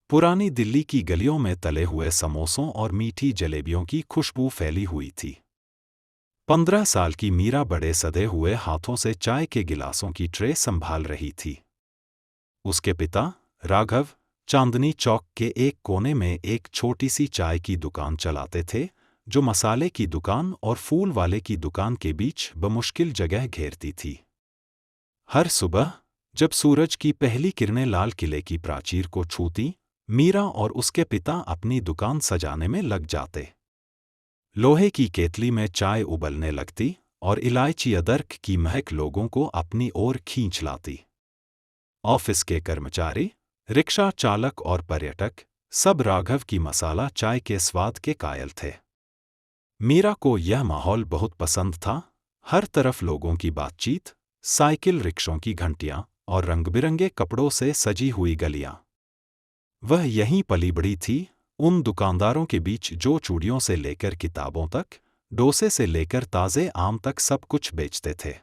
पुरानी दिल्ली की गलियों में तले हुए समोसों और मीठी जलेबियों की खुशबू फैली हुई थी। 15 साल की मीरा बड़े सधे हुए हाथों से चाय के गिलासों की ट्रे संभाल रही थी। उसके पिता राघव चांदनी चौक के एक कोने में एक छोटी सी चाय की दुकान चलाते थे, जो मसाले की दुकान और फूल वाले की दुकान के बीच बमुश्किल जगह घेरती थी। हर सुबह जब सूरज की पहली किरणें लाल किले की प्राचीर को छूती, मीरा और उसके पिता अपनी दुकान सजाने में लग जाते। लोहे की केतली में चाय उबलने लगती और इलायची अदरक की महक लोगों को अपनी ओर खींच लाती। ऑफिस के कर्मचारी, रिक्शा चालक और पर्यटक सब राघव की मसाला चाय के स्वाद के कायल थे। मीरा को यह माहौल बहुत पसंद था। हर तरफ लोगों की बातचीत, साइकिल रिक्शों की घंटियां और रंग-बिरंगे कपड़ों से सजी हुई गलियां। वह यहीं पली बड़ी थी, उन दुकानदारों के बीच जो चूड़ियों से लेकर किताबों तक, डोसे से लेकर ताज़े आम तक सब कुछ बेचते थे।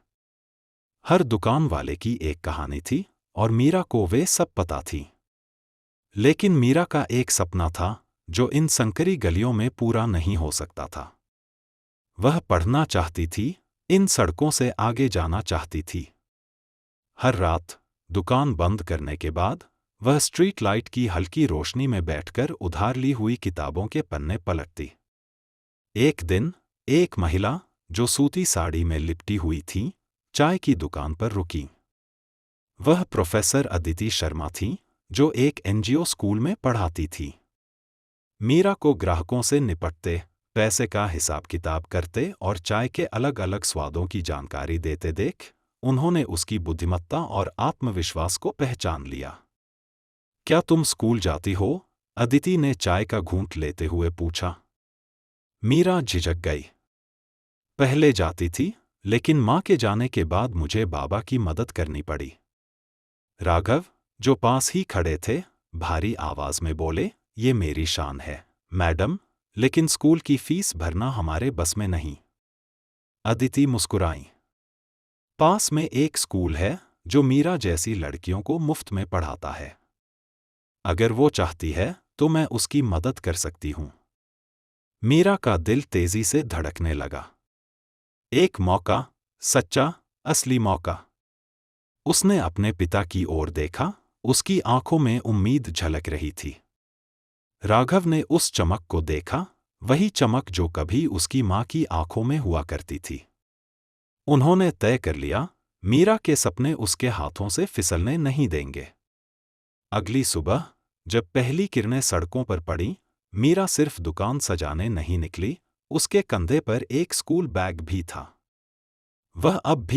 हर दुकान वाले की एक कहानी थी और मीरा को वे सब पता थी। लेकिन मीरा का एक सपना था जो इन संकरी गलियों में पूरा नहीं हो सकता था। वह पढ़ना चाहती थी, इन सड़कों से आगे जाना चाहती थी। हर रात दुकान बंद करने के बाद वह स्ट्रीट लाइट की हल्की रोशनी में बैठकर उधार ली हुई किताबों के पन्ने पलटती। एक दिन एक महिला जो सूती साड़ी में लिपटी हुई थी, चाय की दुकान पर रुकी। वह प्रोफेसर अदिति शर्मा थी, जो एक एनजीओ स्कूल में पढ़ाती थी। मीरा को ग्राहकों से निपटते, पैसे का हिसाब किताब करते और चाय के अलग अलग स्वादों की जानकारी देते देख उन्होंने उसकी बुद्धिमत्ता और आत्मविश्वास को पहचान लिया। क्या तुम स्कूल जाती हो? अदिति ने चाय का घूंट लेते हुए पूछा। मीरा झिझक गई। पहले जाती थी, लेकिन माँ के जाने के बाद मुझे बाबा की मदद करनी पड़ी। राघव, जो पास ही खड़े थे, भारी आवाज में बोले, ये मेरी शान है, मैडम, लेकिन स्कूल की फीस भरना हमारे बस में नहीं। अदिति मुस्कुराई। पास में एक स्कूल है जो मीरा जैसी लड़कियों को मुफ्त में पढ़ाता है। अगर वो चाहती है तो मैं उसकी मदद कर सकती हूँ। मीरा का दिल तेजी से धड़कने लगा। एक मौका, सच्चा, असली मौका। उसने अपने पिता की ओर देखा, उसकी आंखों में उम्मीद झलक रही थी। राघव ने उस चमक को देखा, वही चमक जो कभी उसकी माँ की आंखों में हुआ करती थी। उन्होंने तय कर लिया, मीरा के सपने उसके हाथों से फिसलने नहीं देंगे। अगली सुबह जब पहली किरणें सड़कों पर पड़ी, मीरा सिर्फ दुकान सजाने नहीं निकली, उसके कंधे पर एक स्कूल बैग भी था। वह अब भी